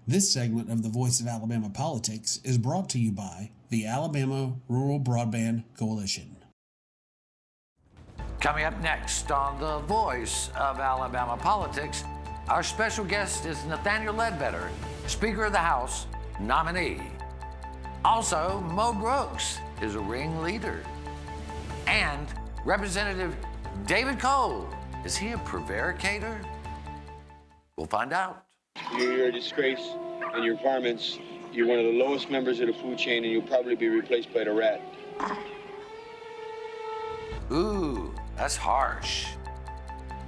This segment of the Voice of Alabama Politics is brought to you by the Alabama Rural Broadband Coalition. Coming up next on The Voice of Alabama Politics, our special guest is Nathaniel Ledbetter, Speaker of the House, nominee. Also, Mo Brooks is a ringleader. And Representative David Cole, is he a prevaricator? We'll find out. You're a disgrace in your varmints. You're one of the lowest members of the food chain, and you'll probably be replaced by the rat. Ooh, that's harsh.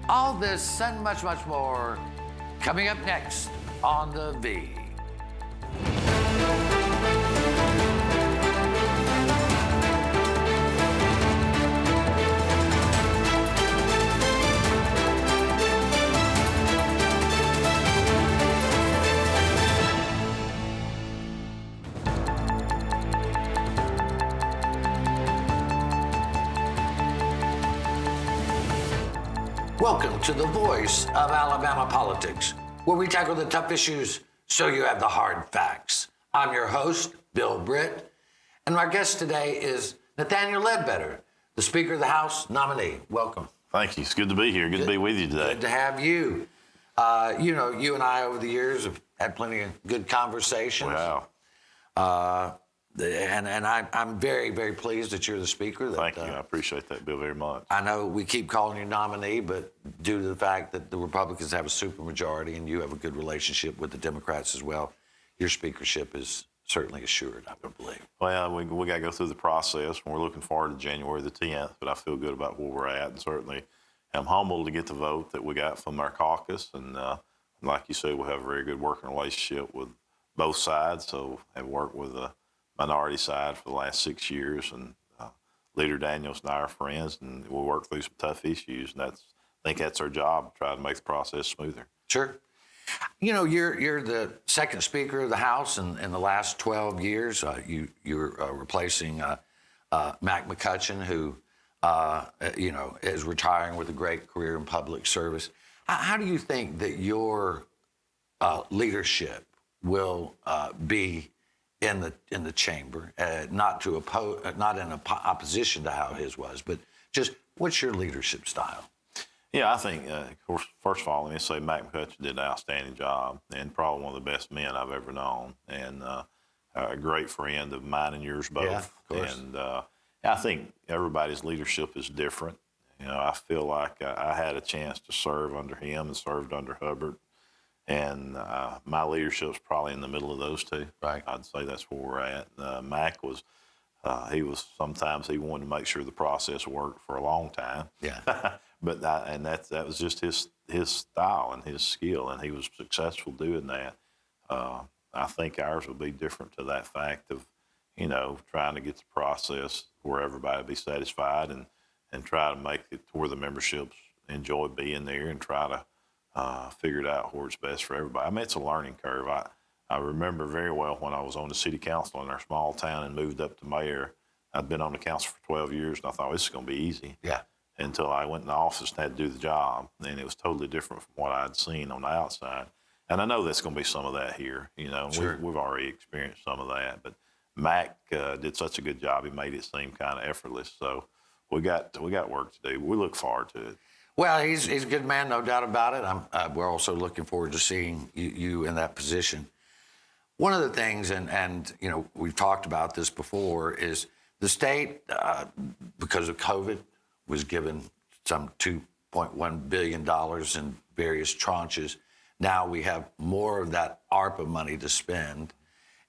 All this and much, much more coming up next on The V. Welcome to The Voice of Alabama Politics, where we tackle the tough issues so you have the hard facts. I'm your host, Bill Britt, and our guest today is Nathaniel Ledbetter, the Speaker of the House nominee. Welcome. Thank you. It's good to be here. Good to be with you today. Good to have you. You and I over the years have had plenty of good conversations. Wow. And I'm very, very pleased that you're the Speaker. Thank you. I appreciate that, Bill, very much. I know we keep calling you nominee, but due to the fact that the Republicans have a supermajority and you have a good relationship with the Democrats as well, your speakership is certainly assured, I would believe. Well, we got to go through the process, and we're looking forward to January the 10th, but I feel good about where we're at, and certainly I'm humbled to get the vote that we got from our caucus, and like you said, we have a very good working relationship with both sides, so I've worked with the minority side for the last 6 years, and Leader Daniels and I are friends, and we'll work through some tough issues, and I think that's our job, to try to make the process smoother. Sure. You know, you're the second Speaker of the House in the last 12 years. You're replacing Mac McCutcheon, who is retiring with a great career in public service. How do you think that your leadership will be in the chamber, not in opposition to how his was, but just what's your leadership style? Yeah, I think, of course, first of all, let me say Mac McCutcheon did an outstanding job, and probably one of the best men I've ever known, and a great friend of mine and yours both. Yeah, of course. And I think everybody's leadership is different. You know, I feel like I had a chance to serve under him and served under Hubbard. And my leadership's probably in the middle of those two. Right. I'd say that's where we're at. Mac was, sometimes he wanted to make sure the process worked for a long time. Yeah. But that was just his style and his skill, and he was successful doing that. I think ours will be different to that fact of, trying to get the process where everybody be satisfied and try to make it to where the memberships enjoy being there and try to figured out where it's best for everybody. I mean, it's a learning curve. I remember very well when I was on the city council in our small town and moved up to mayor. I'd been on the council for 12 years, and I thought, this is going to be easy. Yeah. Until I went in the office and had to do the job, and it was totally different from what I'd seen on the outside. And I know that's going to be some of that here. Sure. We've already experienced some of that. But Mac did such a good job; he made it seem kind of effortless. So we got work to do. We look forward to it. Well, he's a good man, no doubt about it. We're also looking forward to seeing you in that position. One of the things, and we've talked about this before, is the state, because of COVID, was given some $2.1 billion in various tranches. Now we have more of that ARPA money to spend.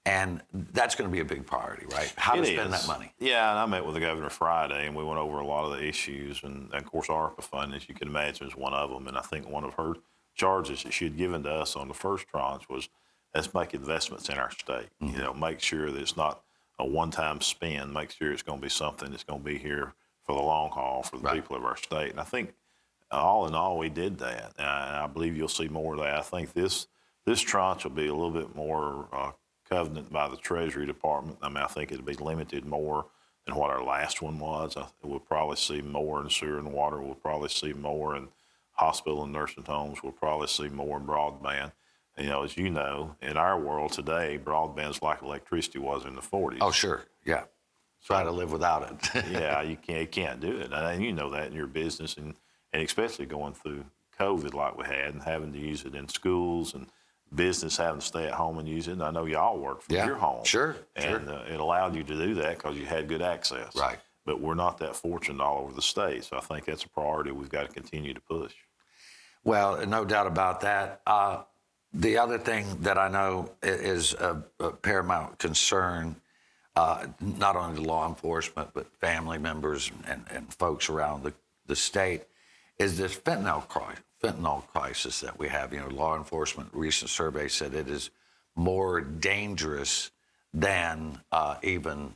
And that's going to be a big priority, right? How to spend that money. Yeah, and I met with the governor Friday, and we went over a lot of the issues. And of course, ARPA funding, as you can imagine, is one of them. And I think one of her charges that she had given to us on the first tranche was, let's make investments in our state. Mm-hmm. Make sure that it's not a one-time spend. Make sure it's going to be something that's going to be here for the long haul for the people of our state. And I think, all in all, we did that. And I believe you'll see more of that. I think this tranche will be a little bit more covenant by the Treasury Department. I mean, I think it'll be limited more than what our last one was. We'll probably see more in sewer and water. We'll probably see more in hospital and nursing homes. We'll probably see more in broadband. You know, as you know, in our world today, broadband's like electricity was in the 40s. Oh, sure. Yeah. Try to live without it. Yeah, you can't do it. And you know that in your business, and especially going through COVID like we had and having to use it in schools and business having to stay at home and use it. And I know y'all work from your home. Sure. And it allowed you to do that because you had good access. Right. But we're not that fortunate all over the state. So I think that's a priority we've got to continue to push. Well, no doubt about that. The other thing that I know is a paramount concern, not only to law enforcement, but family members and folks around the state, is this fentanyl crisis that we have. You know, law enforcement, recent survey said it is more dangerous than even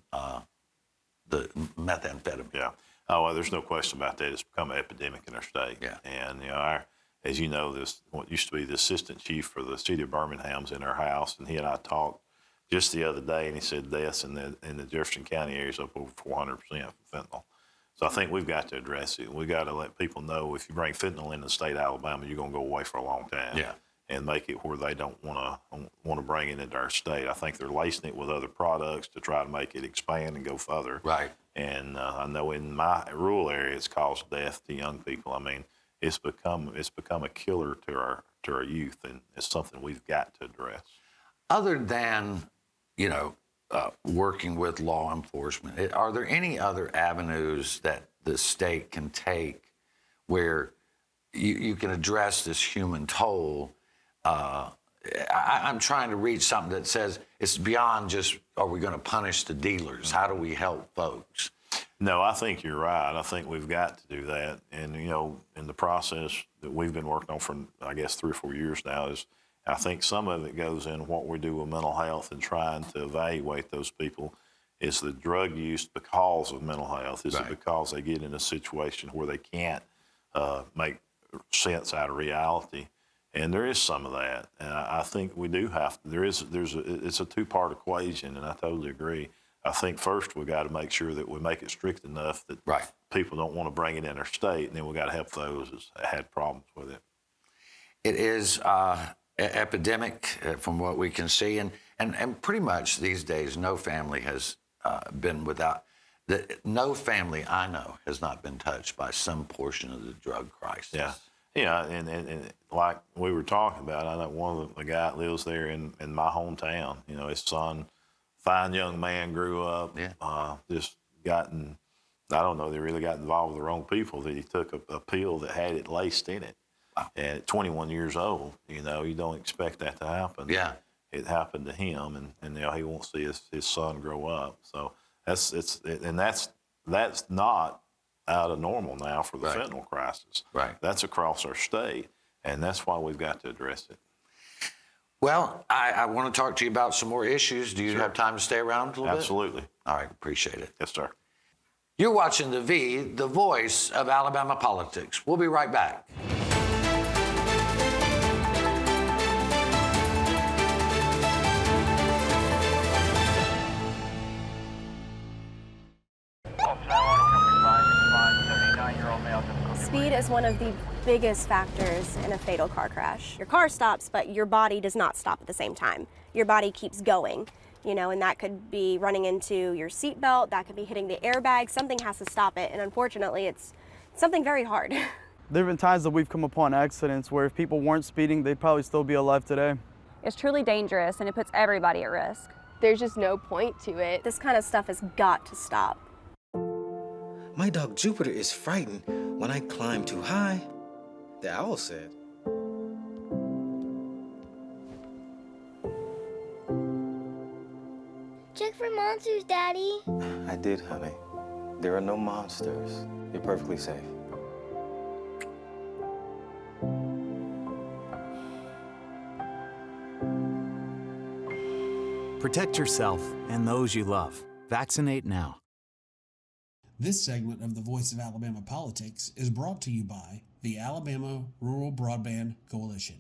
the methamphetamine. Yeah. Oh, well, there's no question about that. It's become an epidemic in our state. Yeah. And, you know, as you know, what used to be the assistant chief for the city of Birmingham's in our house, and he and I talked just the other day, and he said deaths in the Jefferson County area is up over 400% from fentanyl. So I think we've got to address it. We've got to let people know if you bring fentanyl into the state of Alabama, you're going to go away for a long time. Yeah. And make it where they don't want to bring it into our state. I think they're lacing it with other products to try to make it expand and go further. Right. And I know in my rural area, it's caused death to young people. I mean, it's become a killer to our youth, and it's something we've got to address. Other than, you know, working with law enforcement, are there any other avenues that the state can take where you can address this human toll? I'm trying to read something that says it's beyond just, are we going to punish the dealers? How do we help folks? No, I think you're right. I think we've got to do that. And, you know, in the process that we've been working on for, I guess, 3 or 4 years now, is I think some of it goes in what we do with mental health and trying to evaluate those people. Is the drug use because of mental health? Is it because they get in a situation where they can't make sense out of reality? And there is some of that. And I think we do have to, it's a 2-part equation, and I totally agree. I think first we got to make sure that we make it strict enough that people don't want to bring it in our state, and then we got to help those that had problems with it. It is an epidemic from what we can see, and pretty much these days no family has been without. No family I know has not been touched by some portion of the drug crisis. Yeah. Yeah, and like we were talking about, I know one of the guy that lives there in my hometown. You know, his son, fine young man, grew up, just gotten, I don't know, they really got involved with the wrong people, that he took a pill that had it laced in it. Wow. And at 21 years old, you know, you don't expect that to happen. Yeah. It happened to him, and you know, he won't see his son grow up. So that's not out of normal now for the fentanyl crisis. Right. That's across our state, and that's why we've got to address it. Well, I want to talk to you about some more issues. Do you have time to stay around a little bit? Absolutely. All right, appreciate it. Yes, sir. You're watching The V, the voice of Alabama politics. We'll be right back. Speed is one of the biggest factors in a fatal car crash. Your car stops, but your body does not stop at the same time. Your body keeps going, you know, and that could be running into your seatbelt, that could be hitting the airbag. Something has to stop it, and unfortunately, it's something very hard. There have been times that we've come upon accidents where if people weren't speeding, they'd probably still be alive today. It's truly dangerous, and it puts everybody at risk. There's just no point to it. This kind of stuff has got to stop. My dog Jupiter is frightened when I climb too high, the owl said. Check for monsters, Daddy. I did, honey. There are no monsters. You're perfectly safe. Protect yourself and those you love. Vaccinate now. This segment of the Voice of Alabama Politics is brought to you by the Alabama Rural Broadband Coalition.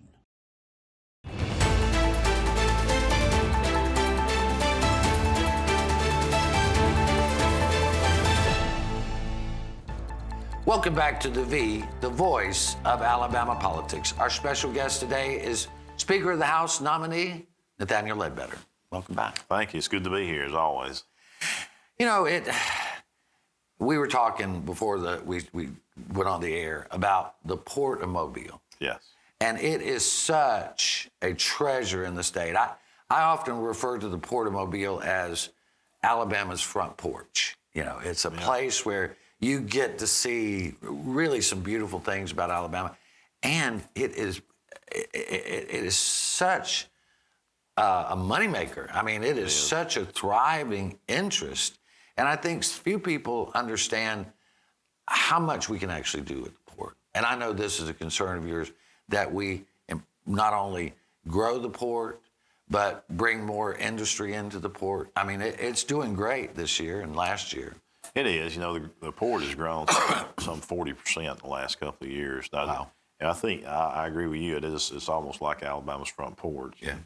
Welcome back to The V, the voice of Alabama politics. Our special guest today is Speaker of the House nominee, Nathaniel Ledbetter. Welcome back. Thank you. It's good to be here, as always. You know, we were talking before we went on the air about the Port of Mobile. Yes. And it is such a treasure in the state. I often refer to the Port of Mobile as Alabama's front porch. You know, it's a place where you get to see really some beautiful things about Alabama. And it is such a moneymaker. I mean, it is such a thriving interest. And I think few people understand how much we can actually do at the port. And I know this is a concern of yours, that we not only grow the port, but bring more industry into the port. I mean, it's doing great this year and last year. It is. You know, the port has grown some 40% in the last couple of years. Wow. And I think I agree with you. It's almost like Alabama's front porch. Yeah.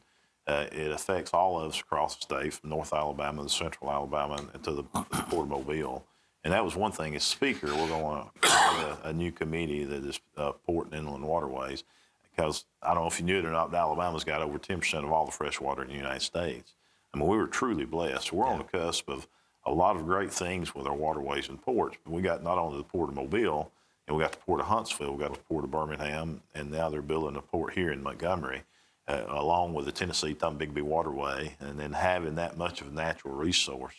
It affects all of us across the state, from North Alabama to Central Alabama and to the Port of Mobile. And that was one thing. As Speaker, we're going to have a new committee that is Port and Inland Waterways, because I don't know if you knew it or not, but Alabama's got over 10% of all the fresh water in the United States. I mean, we were truly blessed. We're on the cusp of a lot of great things with our waterways and ports. But we got not only the Port of Mobile, and we got the Port of Huntsville, we got the Port of Birmingham, and now they're building a port here in Montgomery, along with the Tennessee-Tombigbee Waterway, and then having that much of a natural resource.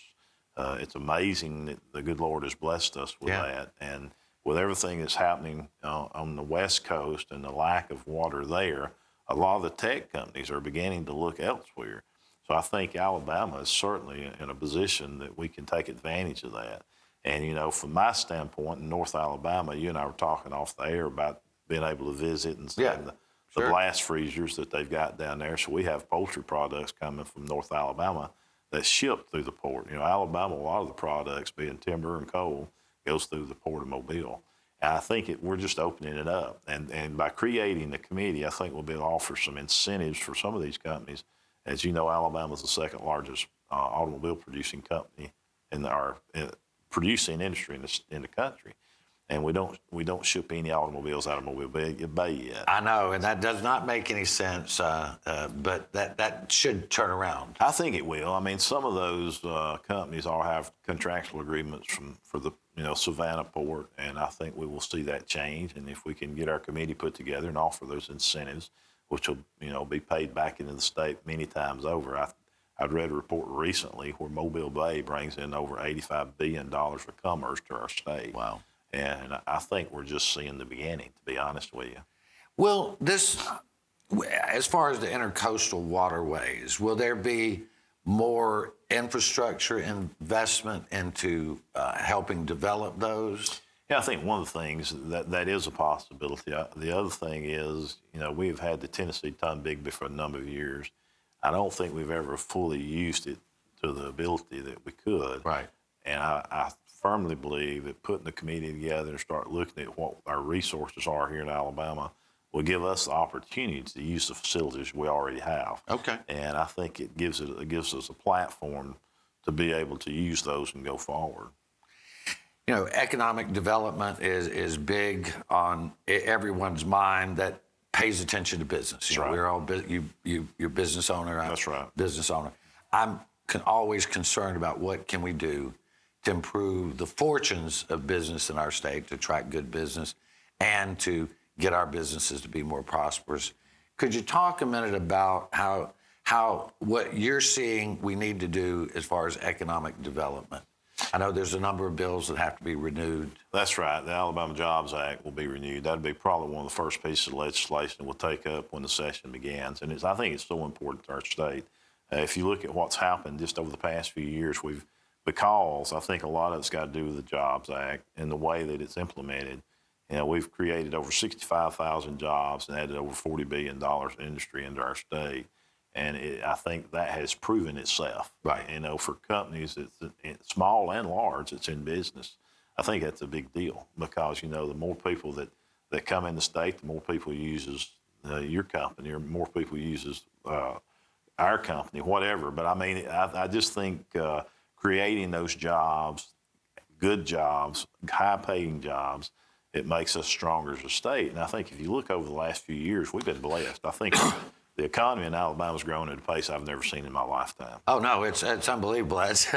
It's amazing that the good Lord has blessed us with that. And with everything that's happening on the West Coast and the lack of water there, a lot of the tech companies are beginning to look elsewhere. So I think Alabama is certainly in a position that we can take advantage of that. And, you know, from my standpoint, in North Alabama, you and I were talking off the air about being able to visit and see the blast freezers that they've got down there. So we have poultry products coming from North Alabama that's shipped through the port. You know, Alabama, a lot of the products, being timber and coal, goes through the Port of Mobile. And I think we're just opening it up. And by creating the committee, I think we'll be able to offer some incentives for some of these companies. As you know, Alabama's the second largest automobile producing company in our producing industry in the country. And we don't ship any automobiles out of Mobile Bay yet. I know, and that does not make any sense, but that should turn around. I think it will. I mean, some of those companies all have contractual agreements for the Savannah port, and I think we will see that change. And if we can get our committee put together and offer those incentives, which will be paid back into the state many times over. I'd read a report recently where Mobile Bay brings in over $85 billion of commerce to our state. Wow. And I think we're just seeing the beginning, to be honest with you. Well, as far as the intercoastal waterways, will there be more infrastructure investment into helping develop those? Yeah, I think one of the things that is a possibility. The other thing is, we've had the Tennessee-Tombigbee for a number of years. I don't think we've ever fully used it to the ability that we could. Right. And I firmly believe that putting the committee together and start looking at what our resources are here in Alabama will give us the opportunity to use the facilities we already have. Okay. And I think it gives us a platform to be able to use those and go forward. You know, economic development is big on everyone's mind that pays attention to business. That's right. We're all you're business owner. That's right. Business owner. I'm always concerned about what can we do to improve the fortunes of business in our state, to attract good business, and to get our businesses to be more prosperous. Could you talk a minute about how what you're seeing we need to do as far as economic development? I know there's a number of bills that have to be renewed. That's right. The Alabama Jobs Act will be renewed. That'll be probably one of the first pieces of legislation we'll take up when the session begins. And I think it's so important to our state. If you look at what's happened just over the past few years, because I think a lot of it's got to do with the Jobs Act and the way that it's implemented. We've created over 65,000 jobs and added over $40 billion in industry into our state. And I think that has proven itself. Right. For companies, it's small and large, that's in business. I think that's a big deal because, the more people that come in the state, the more people uses your company or more people uses our company, whatever. But I mean, I just think creating those jobs, good jobs, high-paying jobs, it makes us stronger as a state. And I think if you look over the last few years, we've been blessed. I think the economy in Alabama is growing at a pace I've never seen in my lifetime. Oh no, it's unbelievable. It's,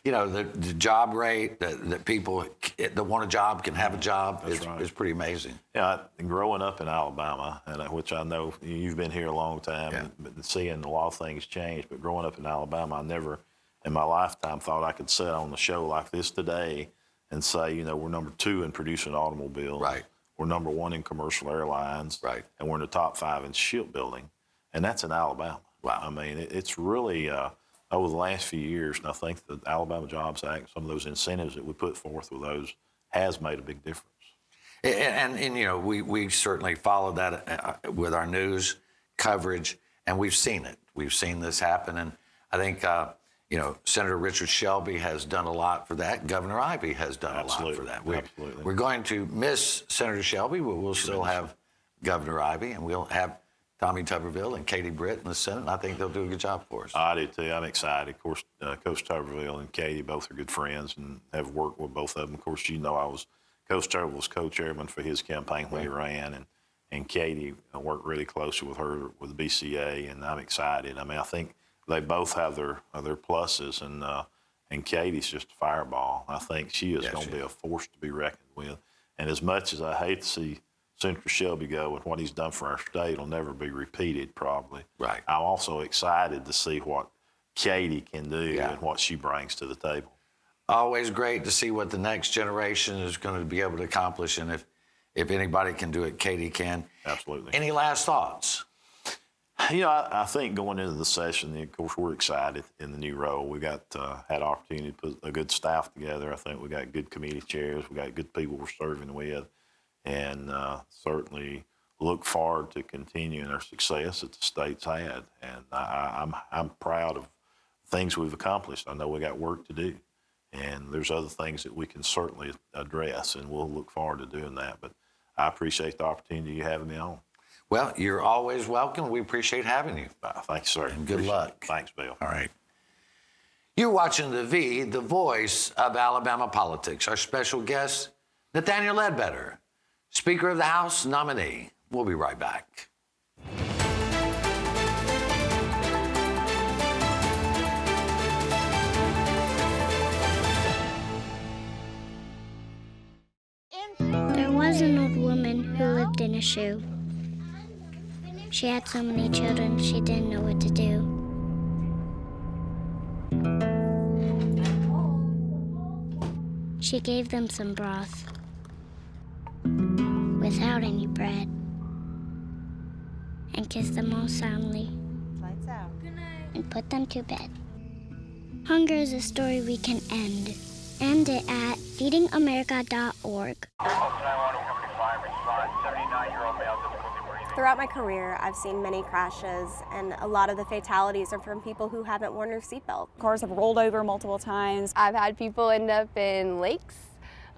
you know, the job rate that people that want a job can have a job is pretty amazing. Yeah, growing up in Alabama, and which I know you've been here a long time, but seeing a lot of things change. But growing up in Alabama, I never in my lifetime thought I could sit on a show like this today and say, you know, we're number 2 in producing automobiles. Right. We're number 1 in commercial airlines. Right. And we're in the top 5 in shipbuilding. And that's in Alabama. Wow. I mean, it's really, over the last few years, and I think the Alabama Jobs Act, some of those incentives that we put forth with those has made a big difference. And you know, we certainly followed that with our news coverage, and we've seen it. We've seen this happen. And I think, you know, Senator Richard Shelby has done a lot for that. Governor Ivey has done a lot for that. We're going to miss Senator Shelby, but we'll still have Governor Ivey, and we'll have Tommy Tuberville and Katie Britt in the Senate, and I think they'll do a good job for us. I do too. I'm excited. Of course, Coach Tuberville and Katie both are good friends and have worked with both of them. Of course, you know I was Coach Tuberville's co-chairman for his campaign when he ran, and Katie worked really closely with her with the BCA, and I'm excited. I mean, I think they both have their pluses, and Katie's just a fireball. I think she is going to be a force to be reckoned with. And as much as I hate to see Senator Shelby go and what he's done for our state will never be repeated, probably. Right. I'm also excited to see what Katie can do and what she brings to the table. Always great to see what the next generation is going to be able to accomplish, and if anybody can do it, Katie can. Absolutely. Any last thoughts? You know, I think going into the session, of course, we're excited in the new role. We got had opportunity to put a good staff together. I think we got good committee chairs. We got good people we're serving with. And certainly look forward to continuing our success that the state's had. And I'm proud of things we've accomplished. I know we got work to do, and there's other things that we can certainly address, and we'll look forward to doing that. But I appreciate the opportunity you having me on. Well, you're always welcome. We appreciate having you. Thanks, sir. And good luck. Thanks, Bill. All right. You're watching the voice of Alabama politics. Our special guest, Nathaniel Ledbetter, Speaker of the House nominee. We'll be right back. There was an old woman who lived in a shoe. She had so many children, she didn't know what to do. She gave them some broth without any bread and kissed them all soundly. Lights out. And put them to bed. Hunger is a story we can end. End it at feedingamerica.org. Throughout my career, I've seen many crashes, and a lot of the fatalities are from people who haven't worn their seatbelt. Cars have rolled over multiple times. I've had people end up in lakes,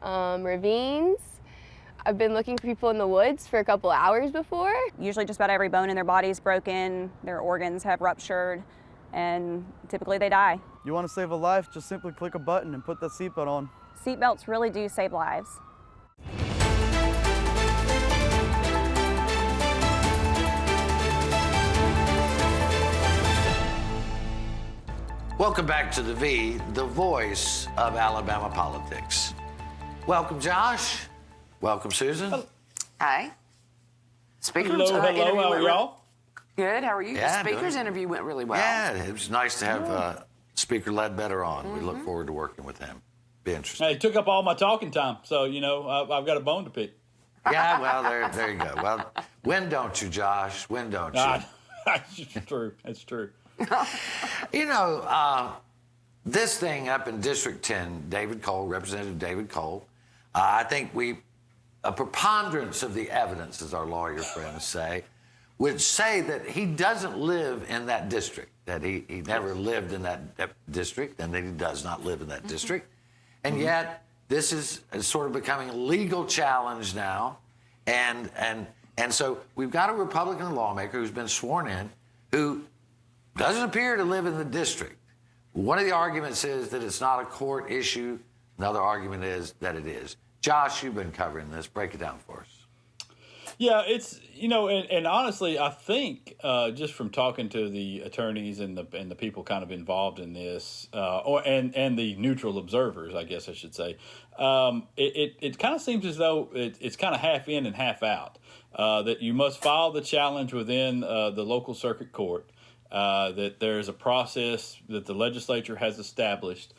ravines. I've been looking for people in the woods for a couple hours before. Usually just about every bone in their body is broken, their organs have ruptured, and typically they die. You want to save a life, just simply click a button and put that seatbelt on. Seatbelts really do save lives. Welcome back to the voice of Alabama politics. Welcome, Josh. Welcome, Susan. Hi. Speaker's hello, interview how are went y'all? Good, how are you? Yeah, The speaker's good. interview went really well. Yeah, it was nice to have Speaker Ledbetter on. We look forward to working with him. Be interesting. Hey, it took up all my talking time, so, you know, I've got a bone to pick. Yeah, well, there you go. Well, when don't you, Josh? When don't you? It's true. It's true. You know, this thing up in District 10, Representative David Cole, I think a preponderance of the evidence, as our lawyer friends say, would say that he doesn't live in that district, that he never lived in that district, and that he does not live in that district. And yet, this is sort of becoming a legal challenge now. And so we've got a Republican lawmaker who's been sworn in who doesn't appear to live in the district. One of the arguments is that it's not a court issue. Another argument is that it is. Josh, you've been covering this. Break it down for us. Yeah, it's and honestly, I think just from talking to the attorneys and the people kind of involved in this, and the neutral observers, I guess I should say, it kind of seems as though it's kind of half in and half out. That you must file the challenge within the local circuit court. That there's a process that the legislature has established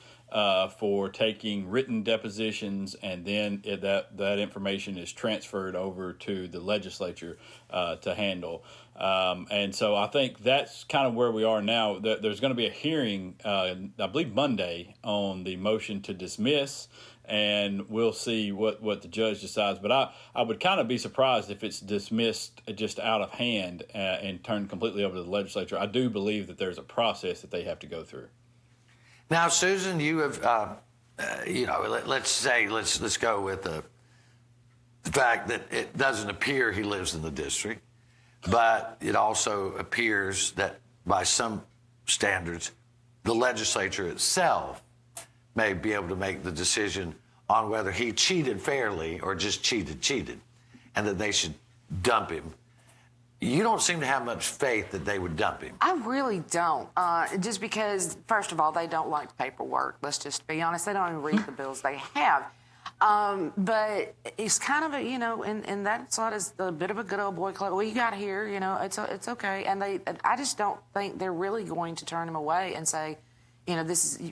for taking written depositions, and then that information is transferred over to the legislature to handle. And so I think that's kind of where we are now. There's going to be a hearing, I believe Monday, on the motion to dismiss, and we'll see what the judge decides. But I would kind of be surprised if it's dismissed just out of hand and turned completely over to the legislature. I do believe that there's a process that they have to go through. Now, Susan, you have, let's go with the fact that it doesn't appear he lives in the district, but it also appears that by some standards, the legislature itself may be able to make the decision on whether he cheated fairly or just cheated, and that they should dump him. You don't seem to have much faith that they would dump him. I really don't. Just because, first of all, they don't like paperwork. Let's just be honest. They don't even read the bills they have. But it's kind of and that side is a bit of a good old boy club. Well, you got here, it's okay. And I just don't think they're really going to turn him away and say, this is,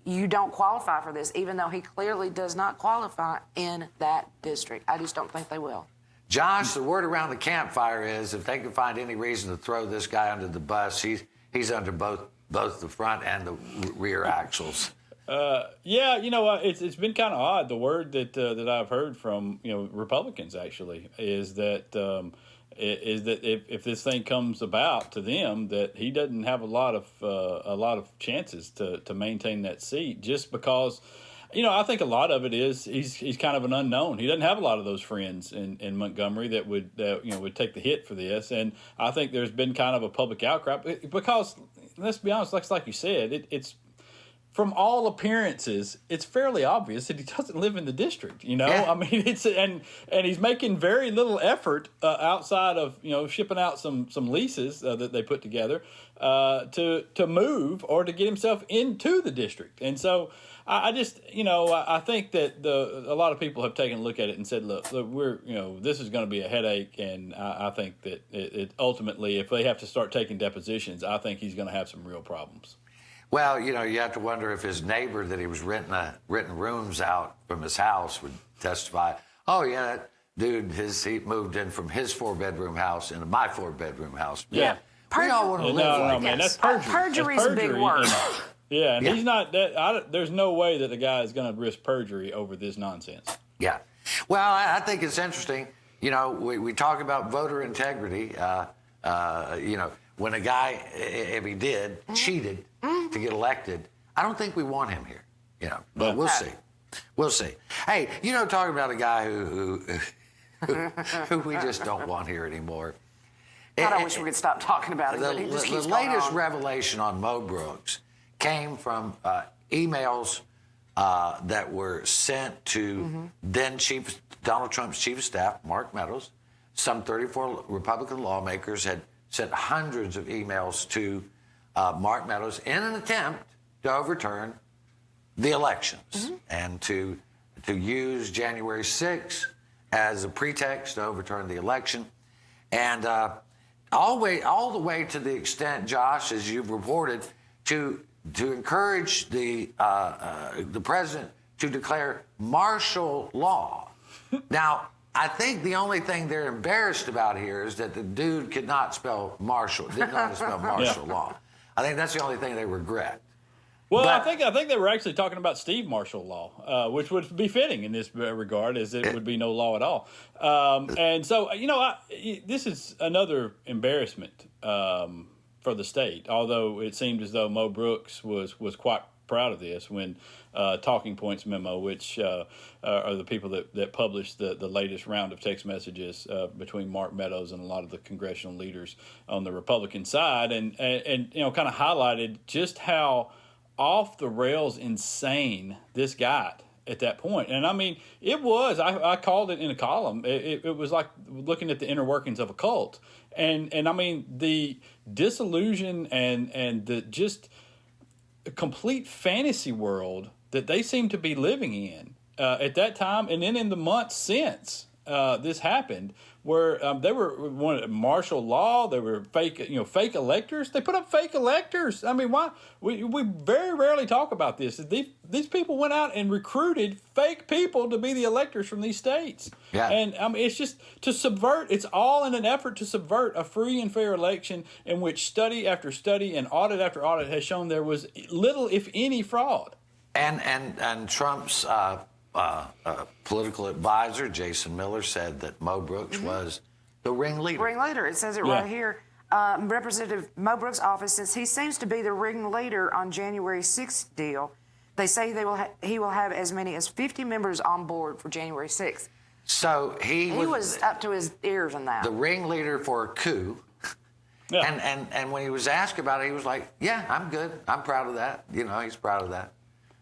you don't qualify for this, even though he clearly does not qualify in that district. I just don't think they will. Josh, the word around the campfire is if they can find any reason to throw this guy under the bus, he's under both the front and the rear axles. It's been kind of odd. The word that I've heard from Republicans actually is that if this thing comes about to them, that he doesn't have a lot of chances to maintain that seat, just because. I think a lot of it is he's kind of an unknown. He doesn't have a lot of those friends in Montgomery that would take the hit for this, and I think there's been kind of a public outcry because, let's be honest, like you said, it's from all appearances, it's fairly obvious that he doesn't live in the district. Yeah. I mean, and he's making very little effort outside of shipping out some leases that they put together to move or to get himself into the district, and so. I just, I think that a lot of people have taken a look at it and said, look, we're, this is going to be a headache. And I think that it ultimately, if they have to start taking depositions, I think he's going to have some real problems. Well, you have to wonder if his neighbor that he was renting rooms out from his house would testify, oh, yeah, that dude, he moved in from his 4-bedroom house into my 4-bedroom house. Yeah. We all want to live like man, this. that's perjury. Perjury's a big word. Yeah, and he's not that. There's no way that the guy is going to risk perjury over this nonsense. Yeah. Well, I think it's interesting. We talk about voter integrity. When a guy, if he did, cheated to get elected, I don't think we want him here. But we'll see. We'll see. Hey, talking about a guy who we just don't want here anymore. I wish we could stop talking about it. But it just keeps the going latest on. revelation on Mo Brooks came from emails that were sent to then Donald Trump's chief of staff, Mark Meadows. Some 34 Republican lawmakers had sent hundreds of emails to Mark Meadows in an attempt to overturn the elections and to use January 6th as a pretext to overturn the election. And all the way to the extent, Josh, as you've reported, to encourage the president to declare martial law. Now, I think the only thing they're embarrassed about here is that the dude did not spell martial law. I think that's the only thing they regret. Well, I think they were actually talking about Steve Marshall law, which would be fitting in this regard, as it would be no law at all. And so, this is another embarrassment for the state, although it seemed as though Mo Brooks was quite proud of this when Talking Points memo, which are the people that published the latest round of text messages between Mark Meadows and a lot of the congressional leaders on the Republican side, and kind of highlighted just how off the rails insane this got. at that point. And I mean, it was, I called it in a column. It was like looking at the inner workings of a cult. And I mean, the disillusion and the just complete fantasy world that they seem to be living in at that time, and then in the months since this happened, where they were martial law, they were fake electors. They put up fake electors. I mean, why? We very rarely talk about this. These people went out and recruited fake people to be the electors from these states. Yeah. And I mean, it's just to subvert. It's all in an effort to subvert a free and fair election in which study after study and audit after audit has shown there was little, if any, fraud. And Trump's political advisor, Jason Miller, said that Mo Brooks was the ringleader. Ringleader. It says it right here. Representative Mo Brooks' office says he seems to be the ringleader on January 6th deal. They say he will have as many as 50 members on board for January 6th. So he was up to his ears in that. The ringleader for a coup. Yeah. And when he was asked about it, he was like, "Yeah, I'm good. I'm proud of that." He's proud of that.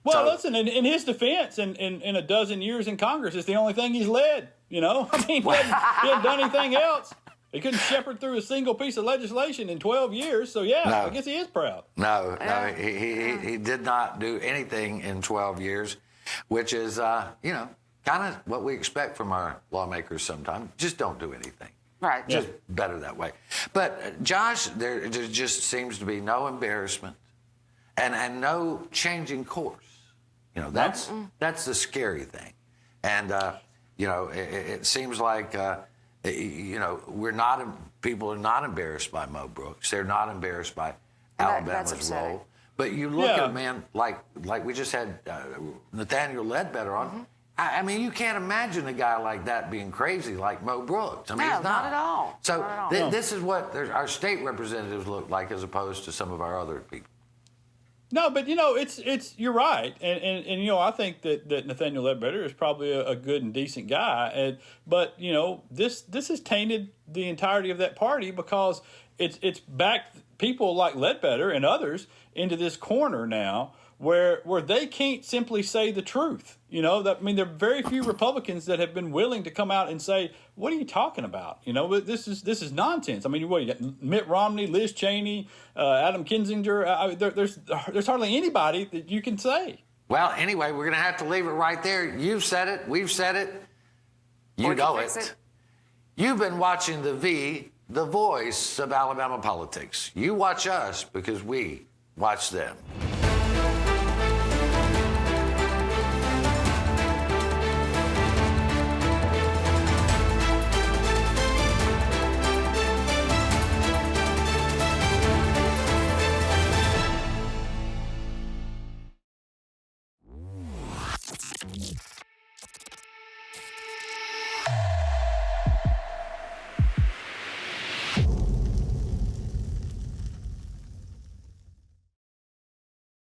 Well, listen, in his defense, in a dozen years in Congress, it's the only thing he's led. I mean, he hadn't done anything else. He couldn't shepherd through a single piece of legislation in 12 years. So, I guess he is proud. No, he did not do anything in 12 years, which is, kind of what we expect from our lawmakers sometimes. Just don't do anything. Right. Just better that way. But, Josh, there just seems to be no embarrassment and no changing course. That's the scary thing. And, it seems like, people are not embarrassed by Mo Brooks. They're not embarrassed by Alabama's role. But you look at a man like we just had Nathaniel Ledbetter on. I mean, you can't imagine a guy like that being crazy like Mo Brooks. I mean, he's not at all. So this is what our state representatives look like as opposed to some of our other people. No, but it's you're right, and I think that Nathaniel Ledbetter is probably a good and decent guy, but this has tainted the entirety of that party because it's backed people like Ledbetter and others into this corner now where they can't simply say the truth. There are very few Republicans that have been willing to come out and say, "What are you talking about? This is nonsense." I mean, you got Mitt Romney, Liz Cheney, Adam Kinzinger. There's hardly anybody that you can say. Well, anyway, we're going to have to leave it right there. You've said it. We've said it. You know it. You've been watching the voice of Alabama politics. You watch us because we watch them.